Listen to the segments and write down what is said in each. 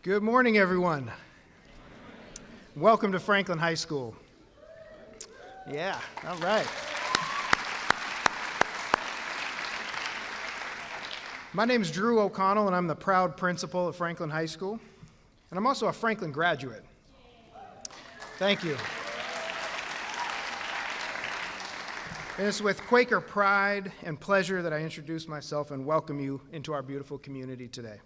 Good morning, everyone. Welcome to Franklin High School. Yeah, all right. My name is Drew O'Connell, and I'm the proud principal at Franklin High School. And I'm also a Franklin graduate. Thank you. And it's with Quaker pride and pleasure that I introduce myself and welcome you into our beautiful community today.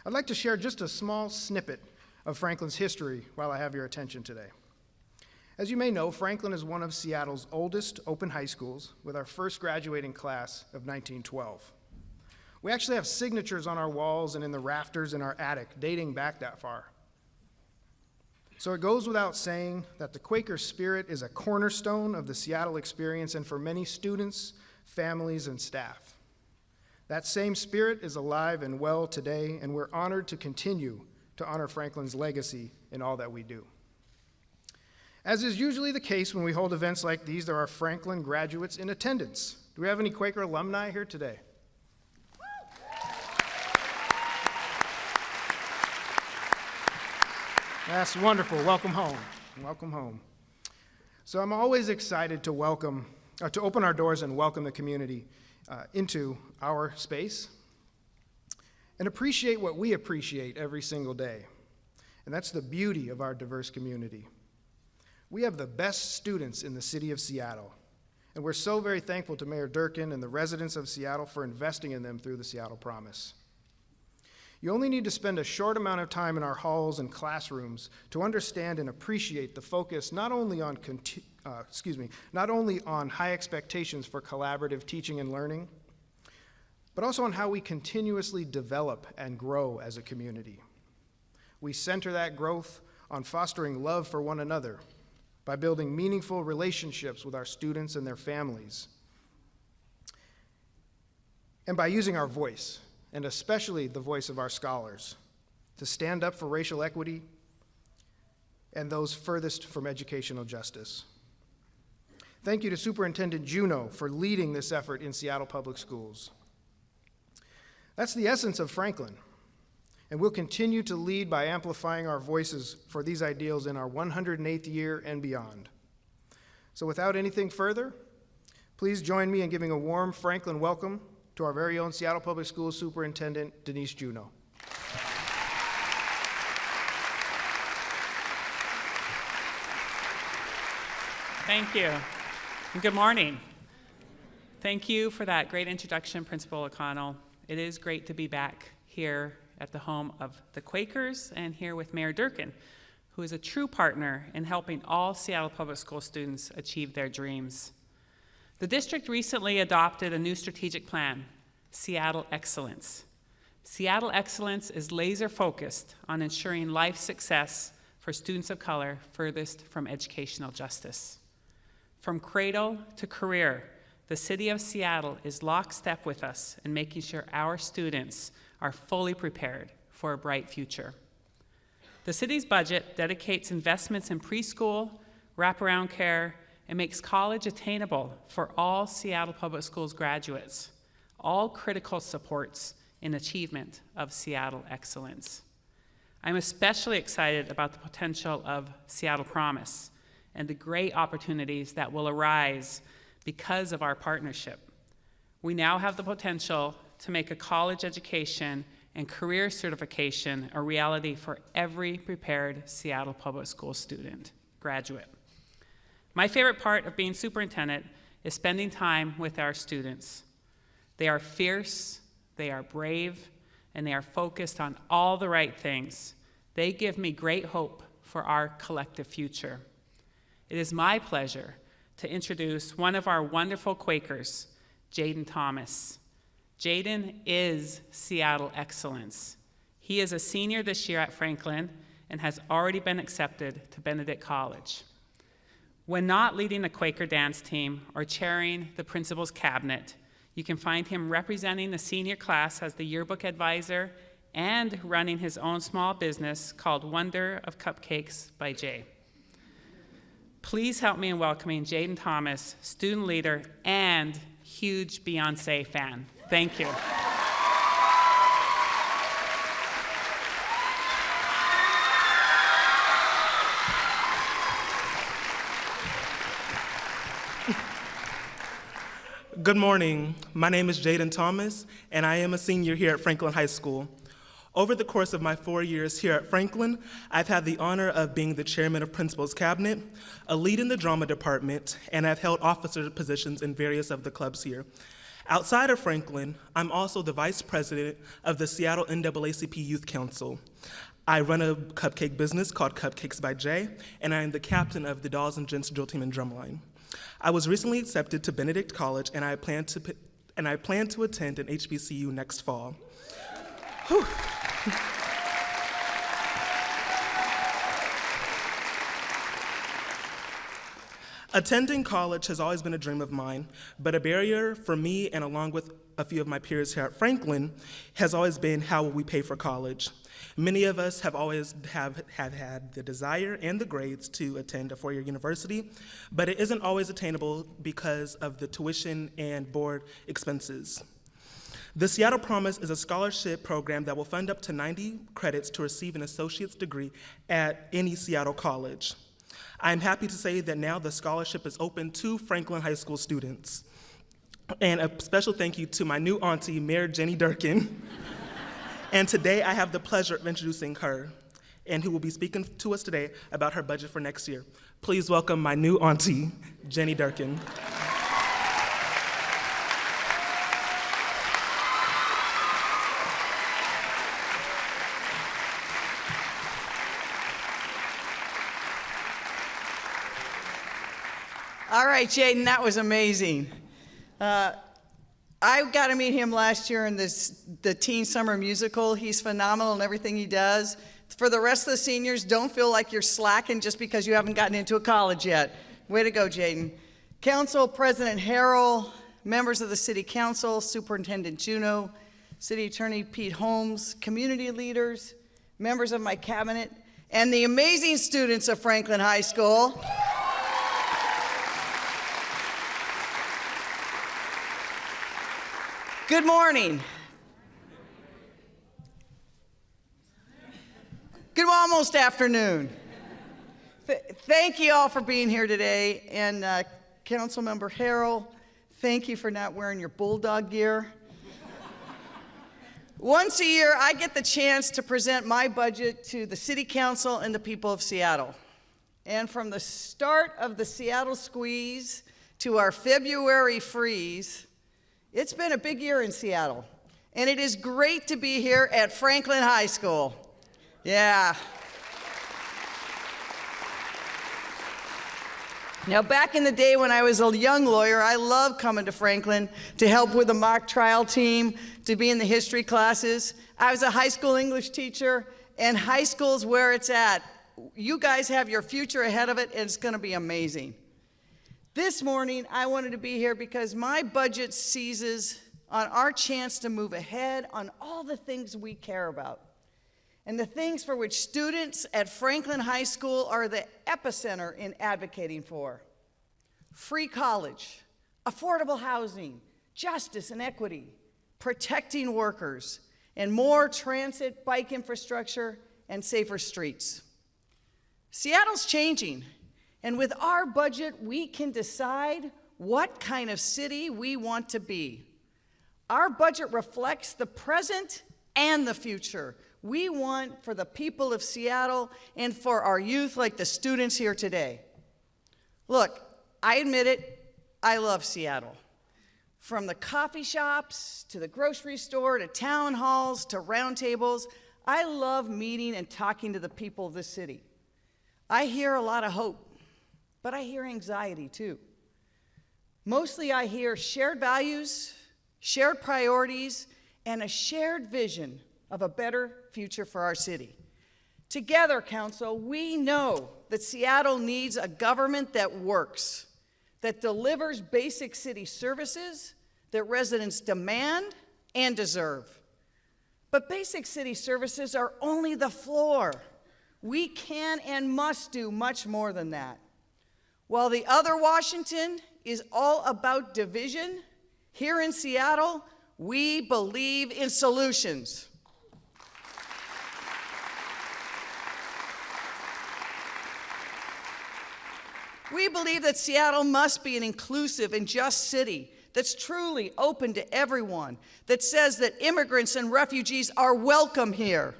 I'd like to share just a small snippet of Franklin's history while I have your attention today. As you may know, Franklin is one of Seattle's oldest open high schools, with our first graduating class of 1912. We actually have signatures on our walls and in the rafters in our attic dating back that far. So it goes without saying that the Quaker spirit is a cornerstone of the Seattle experience and for many students, families, and staff. That same spirit is alive and well today, and we're honored to continue to honor Franklin's legacy in all that we do. As is usually the case when we hold events like these, there are Franklin graduates in attendance. Do we have any Quaker alumni here today? That's wonderful. Welcome home. Welcome home. So I'm always excited to open our doors and welcome the community into our space and appreciate what we appreciate every single day. And that's the beauty of our diverse community. We have the best students in the city of Seattle, and we're so very thankful to Mayor Durkan and the residents of Seattle for investing in them through the Seattle Promise. You only need to spend a short amount of time in our halls and classrooms to understand and appreciate the focus not only on high expectations for collaborative teaching and learning, but also on how we continuously develop and grow as a community. We center that growth on fostering love for one another by building meaningful relationships with our students and their families, and by using our voice, and especially the voice of our scholars, to stand up for racial equity and those furthest from educational justice. Thank you to Superintendent Juneau for leading this effort in Seattle Public Schools. That's the essence of Franklin, and we'll continue to lead by amplifying our voices for these ideals in our 108th year and beyond. So without anything further, please join me in giving a warm Franklin welcome to our very own Seattle Public Schools Superintendent, Denise Juneau. Thank you, and good morning. Thank you for that great introduction, Principal O'Connell. It is great to be back here at the home of the Quakers and here with Mayor Durkan, who is a true partner in helping all Seattle Public School students achieve their dreams. The district recently adopted a new strategic plan, Seattle Excellence. Seattle Excellence is laser-focused on ensuring life success for students of color furthest from educational justice. From cradle to career, the city of Seattle is lockstep with us in making sure our students are fully prepared for a bright future. The city's budget dedicates investments in preschool, wraparound care, and makes college attainable for all Seattle Public Schools graduates, all critical supports in achievement of Seattle excellence. I'm especially excited about the potential of Seattle Promise and the great opportunities that will arise because of our partnership. We now have the potential to make a college education and career certification a reality for every prepared Seattle Public School student, graduate. My favorite part of being superintendent is spending time with our students. They are fierce, they are brave, and they are focused on all the right things. They give me great hope for our collective future. It is my pleasure to introduce one of our wonderful Quakers, Jaden Thomas. Jaden is Seattle Excellence. He is a senior this year at Franklin and has already been accepted to Benedict College. When not leading the Quaker dance team or chairing the principal's cabinet, you can find him representing the senior class as the yearbook advisor and running his own small business called Wonder of Cupcakes by Jay. Please help me in welcoming Jaden Thomas, student leader and huge Beyonce fan. Thank you. Good morning. My name is Jaden Thomas, and I am a senior here at Franklin High School. Over the course of my 4 years here at Franklin, I've had the honor of being the chairman of Principal's Cabinet, a lead in the drama department, and I've held officer positions in various of the clubs here. Outside of Franklin, I'm also the vice president of the Seattle NAACP Youth Council. I run a cupcake business called Cupcakes by Jay, and I am the captain of the Dolls and Gents Drill Team and Drumline. I was recently accepted to Benedict College, and I plan to attend an HBCU next fall. Whew. Attending college has always been a dream of mine, but a barrier for me and along with a few of my peers here at Franklin has always been how will we pay for college. Many of us have always have had the desire and the grades to attend a four-year university, but it isn't always attainable because of the tuition and board expenses. The Seattle Promise is a scholarship program that will fund up to 90 credits to receive an associate's degree at any Seattle college. I'm happy to say that now the scholarship is open to Franklin High School students. And a special thank you to my new auntie, Mayor Jenny Durkan. And today I have the pleasure of introducing her, and who will be speaking to us today about her budget for next year. Please welcome my new auntie, Jenny Durkan. All right, Jaden, that was amazing. I got to meet him last year in the Teen Summer Musical. He's phenomenal in everything he does. For the rest of the seniors, don't feel like you're slacking just because you haven't gotten into a college yet. Way to go, Jaden. Council President Harrell, members of the City Council, Superintendent Juneau, City Attorney Pete Holmes, community leaders, members of my cabinet, and the amazing students of Franklin High School. Good morning. Good almost afternoon. Thank you all for being here today. And Councilmember Harrell, thank you for not wearing your bulldog gear. Once a year, I get the chance to present my budget to the City Council and the people of Seattle. And from the start of the Seattle squeeze to our February freeze, it's been a big year in Seattle, and it is great to be here at Franklin High School. Yeah. Now, back in the day when I was a young lawyer, I loved coming to Franklin to help with the mock trial team, to be in the history classes. I was a high school English teacher, and high school's where it's at. You guys have your future ahead of it, and it's going to be amazing. This morning, I wanted to be here because my budget seizes on our chance to move ahead on all the things we care about and the things for which students at Franklin High School are the epicenter in advocating for. Free college, affordable housing, justice and equity, protecting workers, and more transit, bike infrastructure, and safer streets. Seattle's changing. And with our budget, we can decide what kind of city we want to be. Our budget reflects the present and the future we want for the people of Seattle and for our youth like the students here today. Look, I admit it, I love Seattle. From the coffee shops, to the grocery store, to town halls, to roundtables, I love meeting and talking to the people of this city. I hear a lot of hope. But I hear anxiety too. Mostly I hear shared values, shared priorities, and a shared vision of a better future for our city. Together, Council, we know that Seattle needs a government that works, that delivers basic city services that residents demand and deserve. But basic city services are only the floor. We can and must do much more than that. While the other Washington is all about division, here in Seattle, we believe in solutions. We believe that Seattle must be an inclusive and just city that's truly open to everyone, that says that immigrants and refugees are welcome here.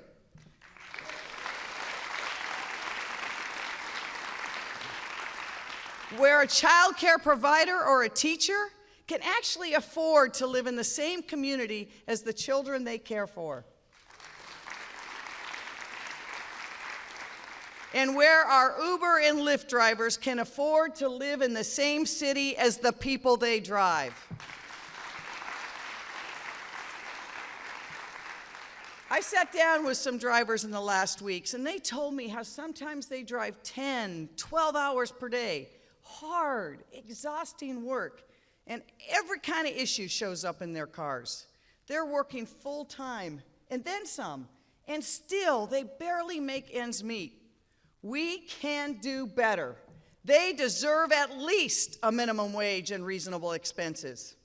Where a child care provider or a teacher can actually afford to live in the same community as the children they care for. And where our Uber and Lyft drivers can afford to live in the same city as the people they drive. I sat down with some drivers in the last weeks, and they told me how sometimes they drive 10, 12 hours per day. Hard, exhausting work, and every kind of issue shows up in their cars. They're working full time, and then some, and still they barely make ends meet. We can do better. They deserve at least a minimum wage and reasonable expenses.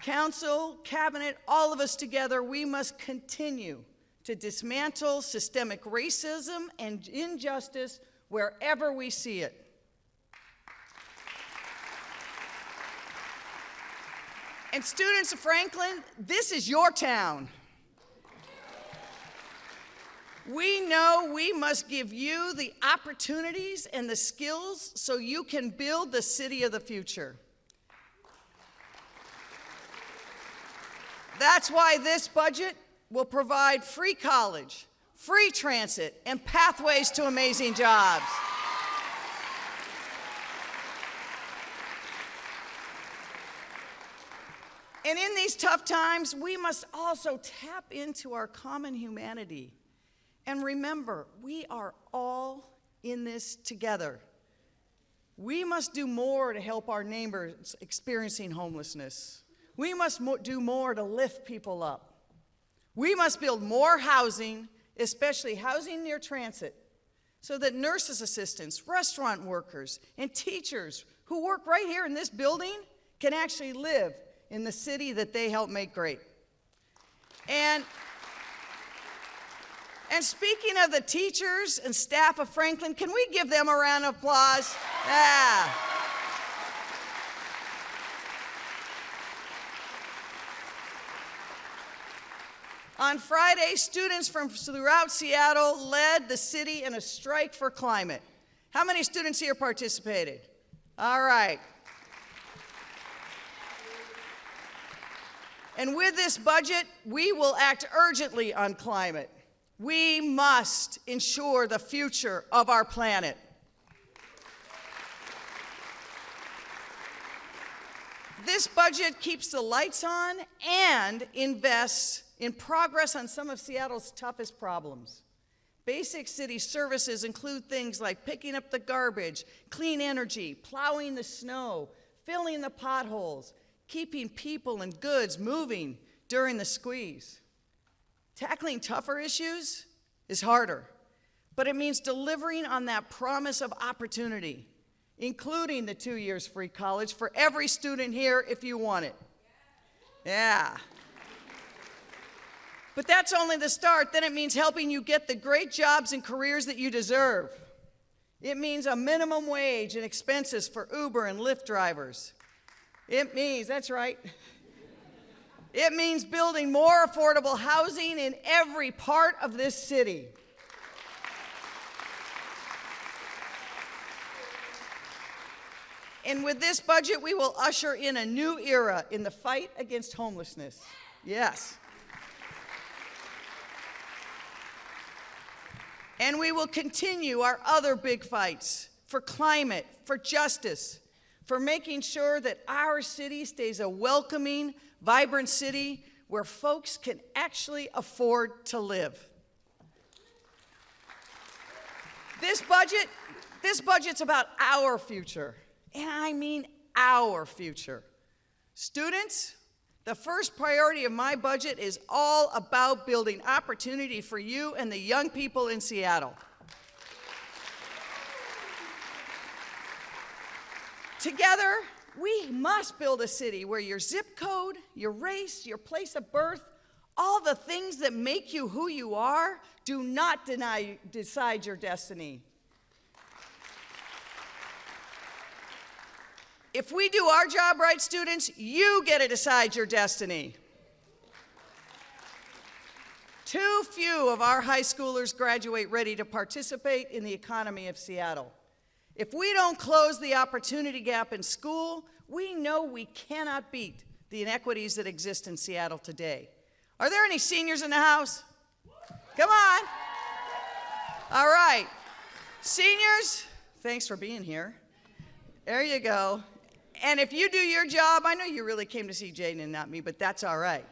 Council, cabinet, all of us together, we must continue to dismantle systemic racism and injustice wherever we see it. And students of Franklin, this is your town. We know we must give you the opportunities and the skills so you can build the city of the future. That's why this budget will provide free college, free transit, and pathways to amazing jobs. And in these tough times, we must also tap into our common humanity. And remember, we are all in this together. We must do more to help our neighbors experiencing homelessness. We must do more to lift people up. We must build more housing, especially housing near transit, so that nurses' assistants, restaurant workers, and teachers who work right here in this building can actually live in the city that they help make great. And speaking of the teachers and staff of Franklin, can we give them a round of applause? Yeah. On Friday, students from throughout Seattle led the city in a strike for climate. How many students here participated? All right. And with this budget, we will act urgently on climate. We must ensure the future of our planet. This budget keeps the lights on and invests in progress on some of Seattle's toughest problems. Basic city services include things like picking up the garbage, clean energy, plowing the snow, filling the potholes, keeping people and goods moving during the squeeze. Tackling tougher issues is harder, but it means delivering on that promise of opportunity, including the 2 years free college for every student here if you want it. Yeah. But that's only the start. Then it means helping you get the great jobs and careers that you deserve. It means a minimum wage and expenses for Uber and Lyft drivers. It means, that's right. It means building more affordable housing in every part of this city. And with this budget, we will usher in a new era in the fight against homelessness. Yes. And we will continue our other big fights for climate, for justice, for making sure that our city stays a welcoming, vibrant city where folks can actually afford to live. This budget's about our future, and I mean our future. Students, the first priority of my budget is all about building opportunity for you and the young people in Seattle. Together, we must build a city where your zip code, your race, your place of birth, all the things that make you who you are, do not decide your destiny. If we do our job right, students, you get to decide your destiny. Too few of our high schoolers graduate ready to participate in the economy of Seattle. If we don't close the opportunity gap in school, we know we cannot beat the inequities that exist in Seattle today. Are there any seniors in the house? Come on. All right. Seniors, thanks for being here. There you go. And if you do your job, I know you really came to see Jaden and not me, but that's all right.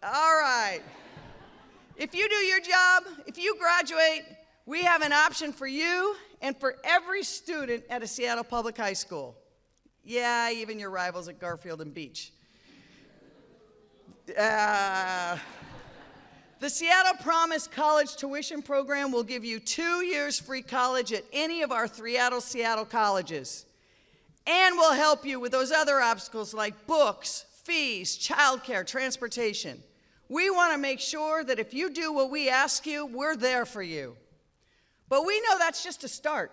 All right. If you do your job, if you graduate, we have an option for you and for every student at a Seattle Public High School. Yeah, even your rivals at Garfield and Beach. The Seattle Promise College Tuition Program will give you 2 years free college at any of our Seattle colleges. And will help you with those other obstacles like books, fees, childcare, transportation. We want to make sure that if you do what we ask you, we're there for you. But we know that's just a start.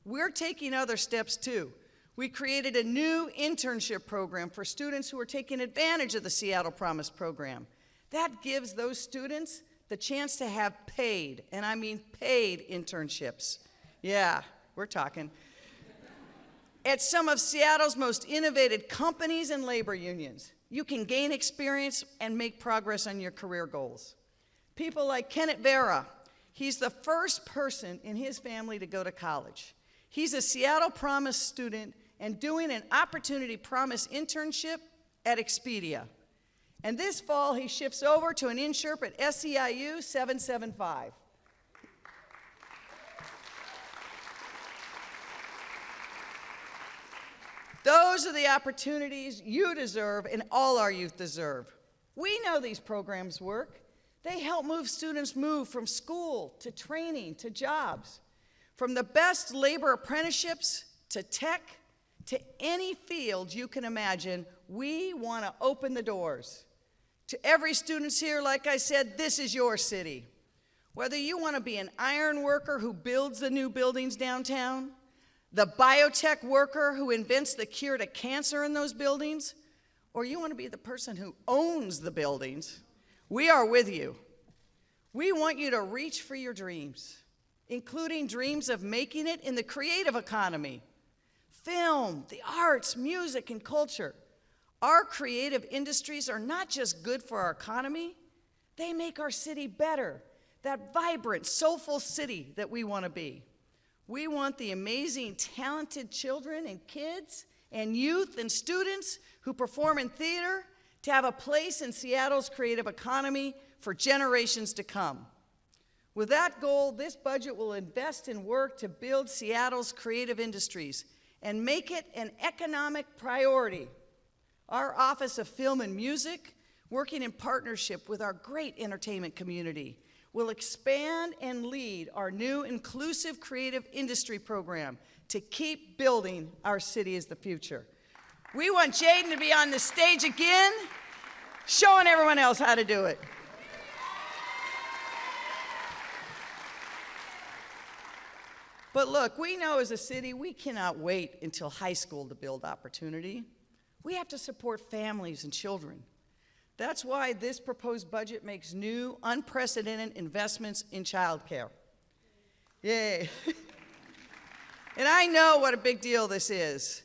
We're taking other steps too. We created a new internship program for students who are taking advantage of the Seattle Promise program. That gives those students the chance to have paid, and I mean paid internships. Yeah, we're talking. At some of Seattle's most innovative companies and labor unions, you can gain experience and make progress on your career goals. People like Kenneth Vera, he's the first person in his family to go to college. He's a Seattle Promise student and doing an Opportunity Promise internship at Expedia. And this fall, he shifts over to an internship at SEIU 775. Those are the opportunities you deserve and all our youth deserve. We know these programs work. They help students move from school to training to jobs, from the best labor apprenticeships to tech to any field you can imagine. We want to open the doors. To every student here, like I said, this is your city. Whether you want to be an iron worker who builds the new buildings downtown, the biotech worker who invents the cure to cancer in those buildings, or you want to be the person who owns the buildings, we are with you. We want you to reach for your dreams, including dreams of making it in the creative economy, film, the arts, music, and culture. Our creative industries are not just good for our economy, they make our city better, that vibrant, soulful city that we want to be. We want the amazing, talented children and kids and youth and students who perform in theater to have a place in Seattle's creative economy for generations to come. With that goal, this budget will invest in work to build Seattle's creative industries and make it an economic priority. Our Office of Film and Music, working in partnership with our great entertainment community, will expand and lead our new inclusive creative industry program to keep building our city as the future. We want Jaden to be on the stage again, showing everyone else how to do it. But look, we know as a city, we cannot wait until high school to build opportunity. We have to support families and children. That's why this proposed budget makes new, unprecedented investments in childcare. Yay. And I know what a big deal this is.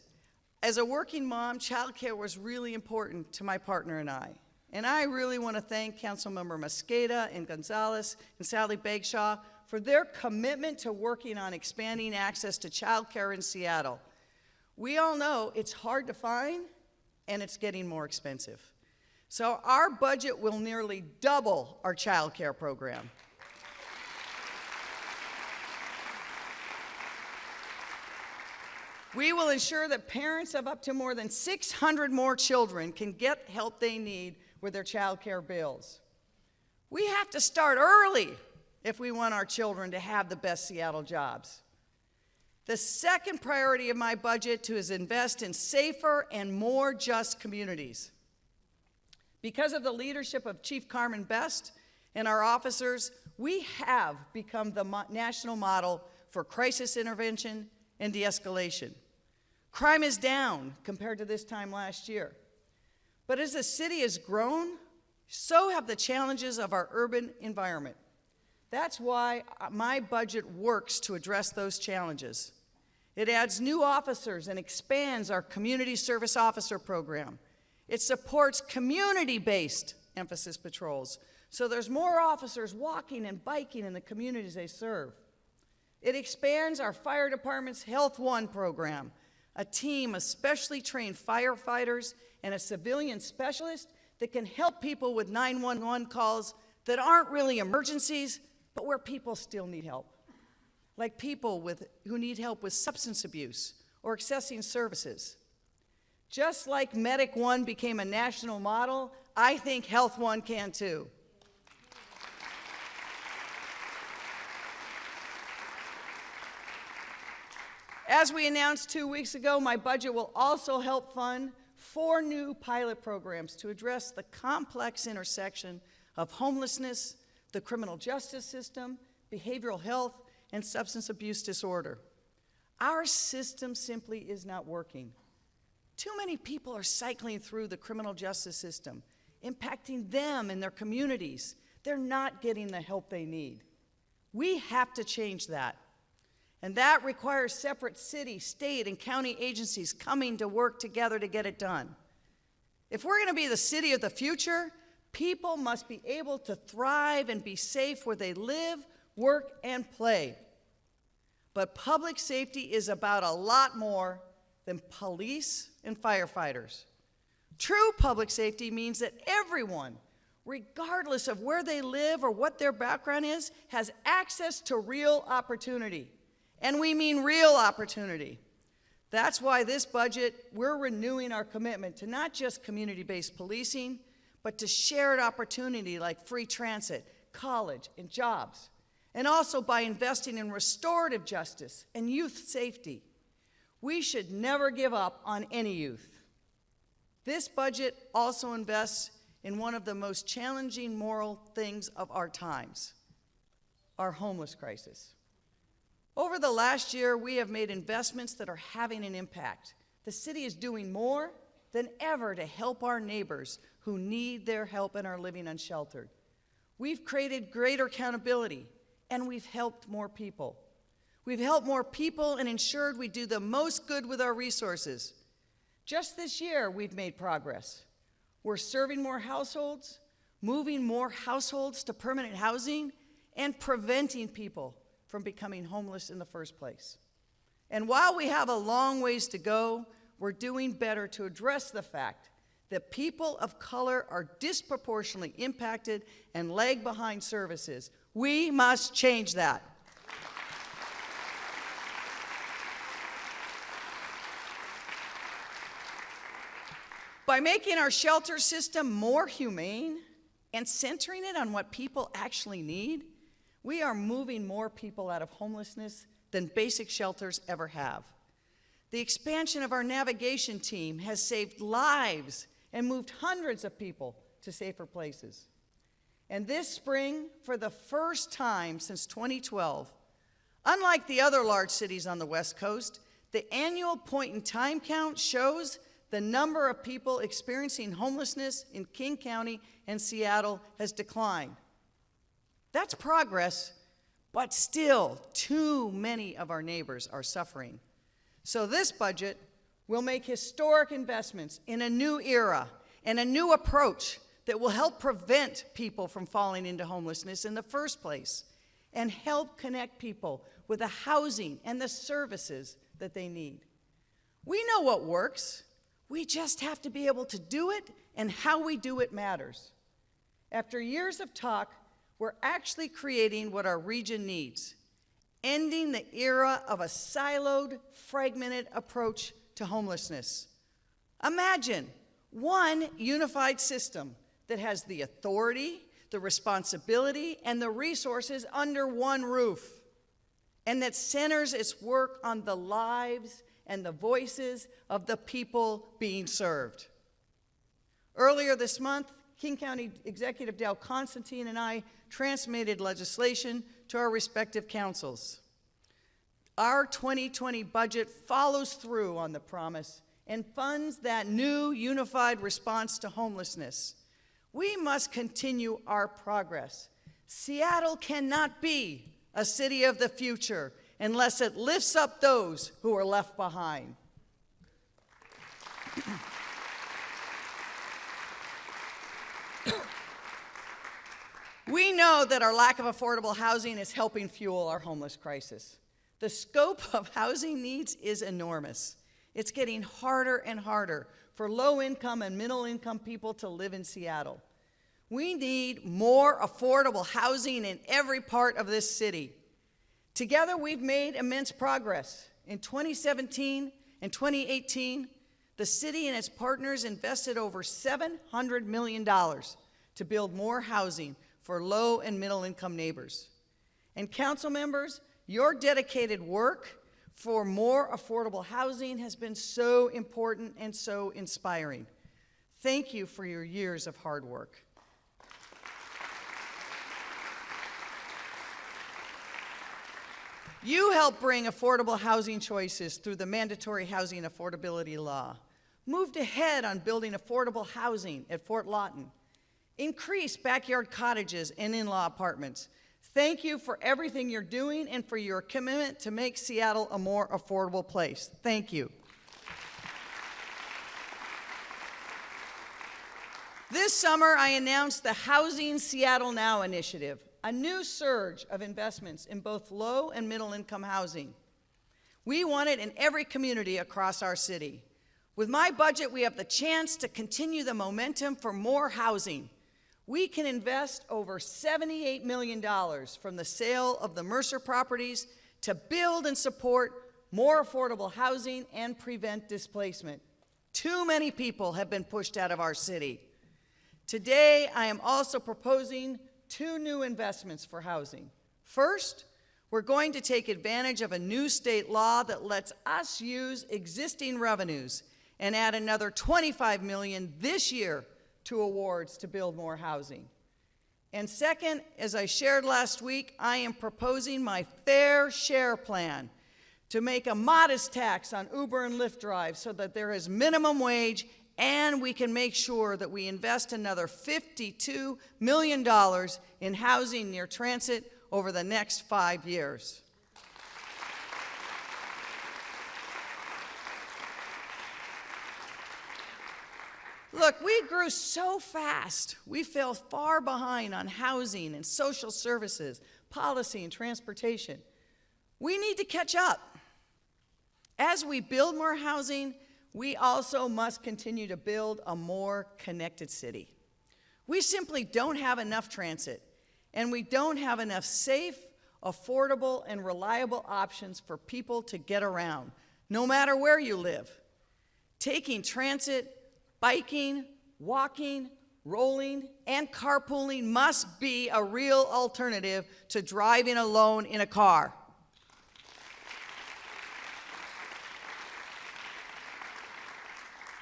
As a working mom, childcare was really important to my partner and I. And I really want to thank Councilmember Mosqueda and Gonzalez and Sally Bagshaw for their commitment to working on expanding access to childcare in Seattle. We all know it's hard to find and it's getting more expensive. So our budget will nearly double our child care program. We will ensure that parents of up to more than 600 more children can get help they need with their child care bills. We have to start early if we want our children to have the best Seattle jobs. The second priority of my budget is invest in safer and more just communities. Because of the leadership of Chief Carmen Best and our officers, we have become the national model for crisis intervention and de-escalation. Crime is down compared to this time last year. But as the city has grown, so have the challenges of our urban environment. That's why my budget works to address those challenges. It adds new officers and expands our community service officer program. It supports community-based emphasis patrols, so there's more officers walking and biking in the communities they serve. It expands our fire department's Health One program, a team of specially trained firefighters and a civilian specialist that can help people with 911 calls that aren't really emergencies, but where people still need help. Like people who need help with substance abuse or accessing services. Just like Medic One became a national model, I think Health One can too. As we announced 2 weeks ago, my budget will also help fund 4 new pilot programs to address the complex intersection of homelessness, the criminal justice system, behavioral health, and substance abuse disorder. Our system simply is not working. Too many people are cycling through the criminal justice system, impacting them and their communities. They're not getting the help they need. We have to change that. And that requires separate city, state, and county agencies coming to work together to get it done. If we're going to be the city of the future, people must be able to thrive and be safe where they live, work, and play. But public safety is about a lot more than police and firefighters. True public safety means that everyone, regardless of where they live or what their background is, has access to real opportunity. And we mean real opportunity. That's why this budget, we're renewing our commitment to not just community-based policing, but to shared opportunity like free transit, college, and jobs. And also by investing in restorative justice and youth safety. We should never give up on any youth. This budget also invests in one of the most challenging moral things of our times, our homeless crisis. Over the last year, we have made investments that are having an impact. The city is doing more than ever to help our neighbors who need their help and are living unsheltered. We've created greater accountability, and we've helped more people. We've helped more people and ensured we do the most good with our resources. Just this year, we've made progress. We're serving more households, moving more households to permanent housing, and preventing people from becoming homeless in the first place. And while we have a long ways to go, we're doing better to address the fact that people of color are disproportionately impacted and lag behind services. We must change that. By making our shelter system more humane and centering it on what people actually need, we are moving more people out of homelessness than basic shelters ever have. The expansion of our navigation team has saved lives and moved hundreds of people to safer places. And this spring, for the first time since 2012, unlike the other large cities on the West Coast, the annual point-in-time count shows the number of people experiencing homelessness in King County and Seattle has declined. That's progress, but still too many of our neighbors are suffering. So this budget will make historic investments in a new era and a new approach that will help prevent people from falling into homelessness in the first place and help connect people with the housing and the services that they need. We know what works. We just have to be able to do it, and how we do it matters. After years of talk, we're actually creating what our region needs, ending the era of a siloed, fragmented approach to homelessness. Imagine one unified system that has the authority, the responsibility, and the resources under one roof, and that centers its work on the lives and the voices of the people being served. Earlier this month, King County Executive Dale Constantine and I transmitted legislation to our respective councils. Our 2020 budget follows through on the promise and funds that new unified response to homelessness. We must continue our progress. Seattle cannot be a city of the future unless it lifts up those who are left behind. We know that our lack of affordable housing is helping fuel our homeless crisis. The scope of housing needs is enormous. It's getting harder and harder for low-income and middle-income people to live in Seattle. We need more affordable housing in every part of this city. Together, we've made immense progress. In 2017 and 2018, the city and its partners invested over $700 million to build more housing for low and middle-income neighbors. And council members, your dedicated work for more affordable housing has been so important and so inspiring. Thank you for your years of hard work. You helped bring affordable housing choices through the mandatory housing affordability law, moved ahead on building affordable housing at Fort Lawton, increased backyard cottages and in-law apartments. Thank you for everything you're doing and for your commitment to make Seattle a more affordable place. Thank you. This summer, I announced the Housing Seattle Now initiative, a new surge of investments in both low and middle-income housing. We want it in every community across our city. With my budget, we have the chance to continue the momentum for more housing. We can invest over $78 million from the sale of the Mercer properties to build and support more affordable housing and prevent displacement. Too many people have been pushed out of our city. Today, I am also proposing 2 new investments for housing. First, we're going to take advantage of a new state law that lets us use existing revenues and add another $25 million this year to awards to build more housing. And second, as I shared last week, I am proposing my fair share plan to make a modest tax on Uber and Lyft drives so that there is minimum wage and we can make sure that we invest another $52 million in housing near transit over the next 5 years. Look, we grew so fast. We fell far behind on housing and social services, policy and transportation. We need to catch up. As we build more housing, we also must continue to build a more connected city. We simply don't have enough transit, and we don't have enough safe, affordable, and reliable options for people to get around, no matter where you live. Taking transit, biking, walking, rolling, and carpooling must be a real alternative to driving alone in a car.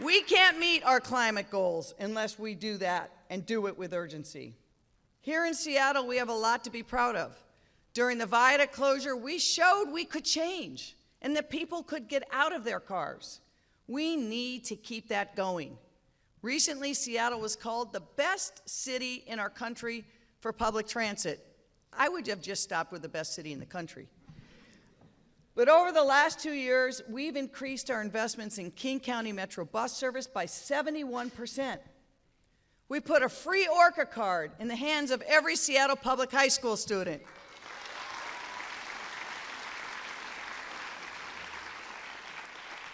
We can't meet our climate goals unless we do that and do it with urgency. Here in Seattle, we have a lot to be proud of. During the viaduct closure, we showed we could change and that people could get out of their cars. We need to keep that going. Recently, Seattle was called the best city in our country for public transit. I would have just stopped with the best city in the country. But over the last 2 years, we've increased our investments in King County Metro bus service by 71%. We put a free Orca card in the hands of every Seattle public high school student.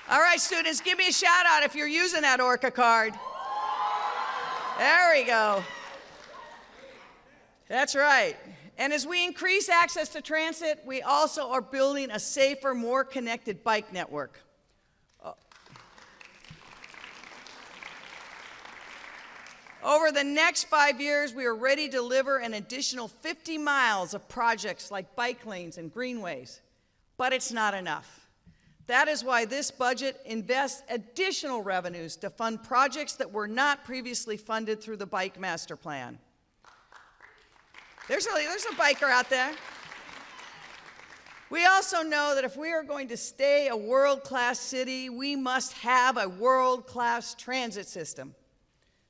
All right, students, give me a shout out if you're using that Orca card. There we go. That's right. And as we increase access to transit, we also are building a safer, more connected bike network. Over the next 5 years, we are ready to deliver an additional 50 miles of projects like bike lanes and greenways. But it's not enough. That is why this budget invests additional revenues to fund projects that were not previously funded through the Bike Master Plan. There's a biker out there. We also know that if we are going to stay a world-class city, we must have a world-class transit system.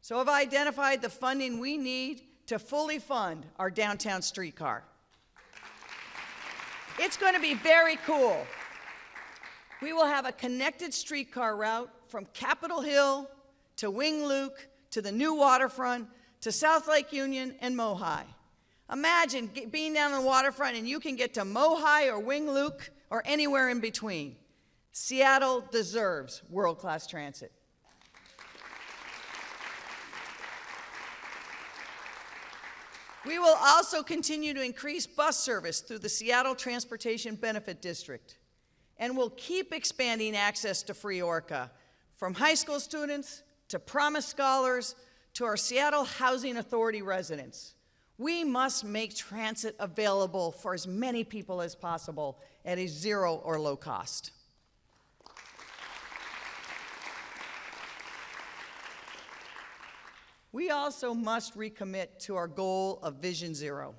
So I've identified the funding we need to fully fund our downtown streetcar. It's going to be very cool. We will have a connected streetcar route from Capitol Hill to Wing Luke to the new waterfront to South Lake Union and Mohi. Imagine being down on the waterfront and you can get to Mohi or Wing Luke or anywhere in between. Seattle deserves world-class transit. We will also continue to increase bus service through the Seattle Transportation Benefit District, and we'll keep expanding access to free ORCA, from high school students to Promise Scholars to our Seattle Housing Authority residents. We must make transit available for as many people as possible at a zero or low cost. We also must recommit to our goal of Vision Zero,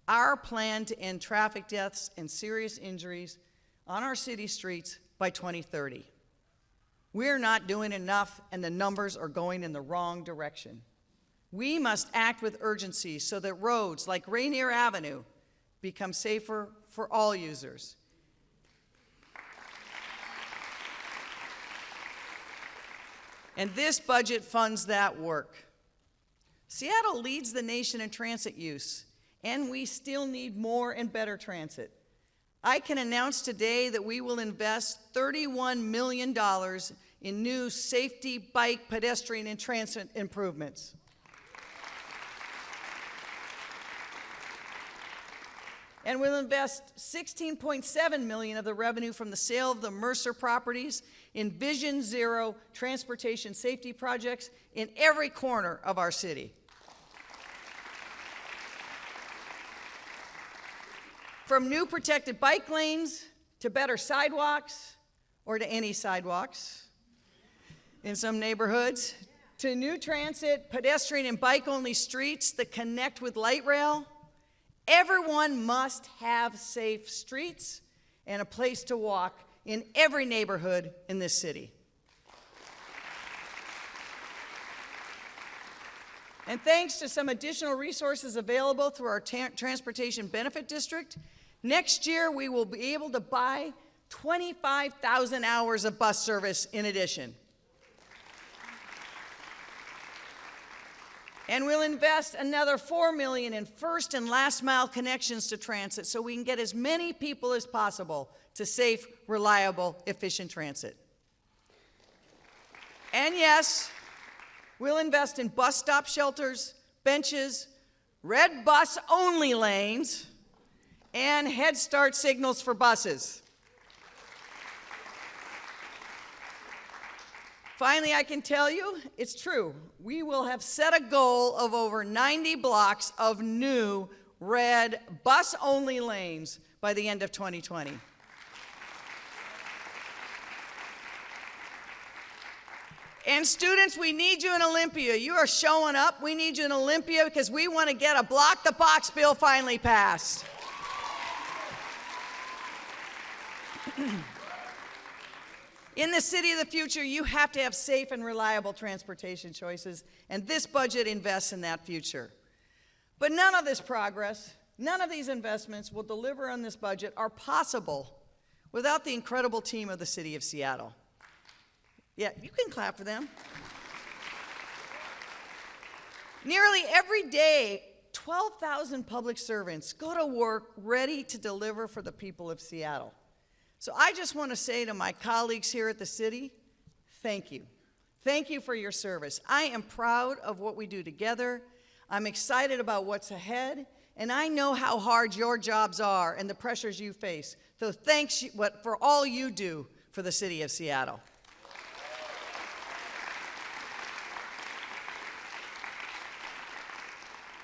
our plan to end traffic deaths and serious injuries on our city streets by 2030. We're not doing enough, and the numbers are going in the wrong direction. We must act with urgency so that roads like Rainier Avenue become safer for all users. And this budget funds that work. Seattle leads the nation in transit use, and we still need more and better transit. I can announce today that we will invest $31 million in new safety, bike, pedestrian, and transit improvements. And we'll invest $16.7 million of the revenue from the sale of the Mercer properties in Vision Zero transportation safety projects in every corner of our city. From new protected bike lanes to better sidewalks, or to any sidewalks in some neighborhoods, to new transit, pedestrian, and bike-only streets that connect with light rail. Everyone must have safe streets and a place to walk in every neighborhood in this city. And thanks to some additional resources available through our Transportation Benefit District, next year we will be able to buy 25,000 hours of bus service in addition. And we'll invest another $4 million in first and last mile connections to transit so we can get as many people as possible to safe, reliable, efficient transit. And yes, we'll invest in bus stop shelters, benches, red bus only lanes, and Head Start signals for buses. Finally, I can tell you, it's true. We will have set a goal of over 90 blocks of new red bus-only lanes by the end of 2020. And students, we need you in Olympia. You are showing up. We need you in Olympia because we want to get a Block the Box bill finally passed. In the city of the future, you have to have safe and reliable transportation choices, and this budget invests in that future. But none of this progress, none of these investments will deliver on this budget are possible without the incredible team of the city of Seattle. Yeah, you can clap for them. Nearly every day, 12,000 public servants go to work ready to deliver for the people of Seattle. So I just want to say to my colleagues here at the city, thank you. Thank you for your service. I am proud of what we do together. I'm excited about what's ahead, and I know how hard your jobs are and the pressures you face. So thanks for all you do for the city of Seattle.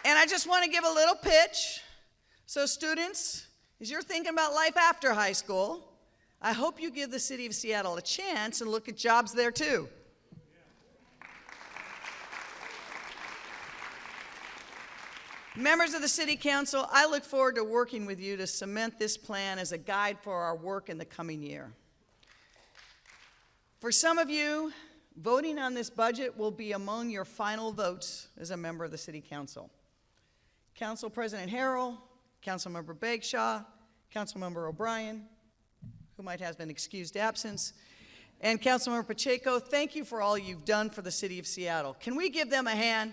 And I just want to give a little pitch. So students, as you're thinking about life after high school, I hope you give the city of Seattle a chance and look at jobs there too. Members of the City Council, I look forward to working with you to cement this plan as a guide for our work in the coming year. For some of you, voting on this budget will be among your final votes as a member of the City Council. Council President Harrell, Councilmember Bagshaw, Councilmember O'Brien, who might have an excused absence, and Councilmember Pacheco, thank you for all you've done for the City of Seattle. Can we give them a hand?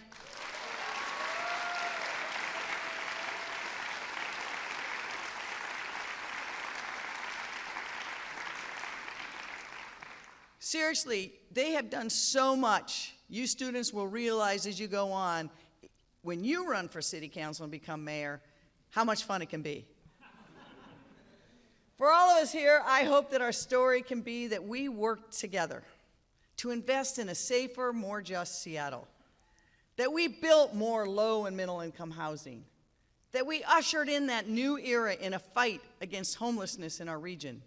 Seriously, they have done so much. You students will realize as you go on, when you run for City Council and become mayor, how much fun it can be. For all of us here, I hope that our story can be that we work together to invest in a safer, more just Seattle, that we built more low and middle income housing, that we ushered in that new era in a fight against homelessness in our region,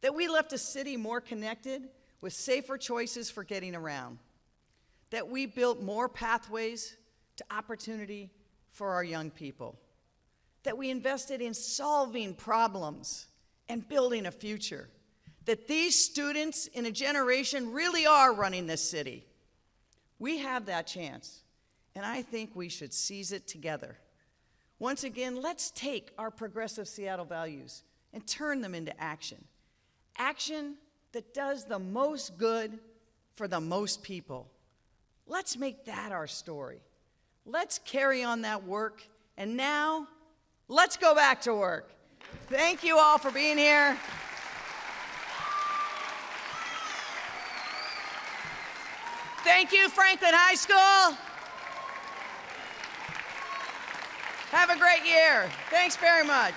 that we left a city more connected with safer choices for getting around, that we built more pathways to opportunity for our young people, that we invested in solving problems and building a future, that these students in a generation really are running this city. We have that chance, and I think we should seize it together. Once again, let's take our progressive Seattle values and turn them into action. Action that does the most good for the most people. Let's make that our story. Let's carry on that work, and now, let's go back to work. Thank you all for being here. Thank you, Franklin High School. Have a great year. Thanks very much.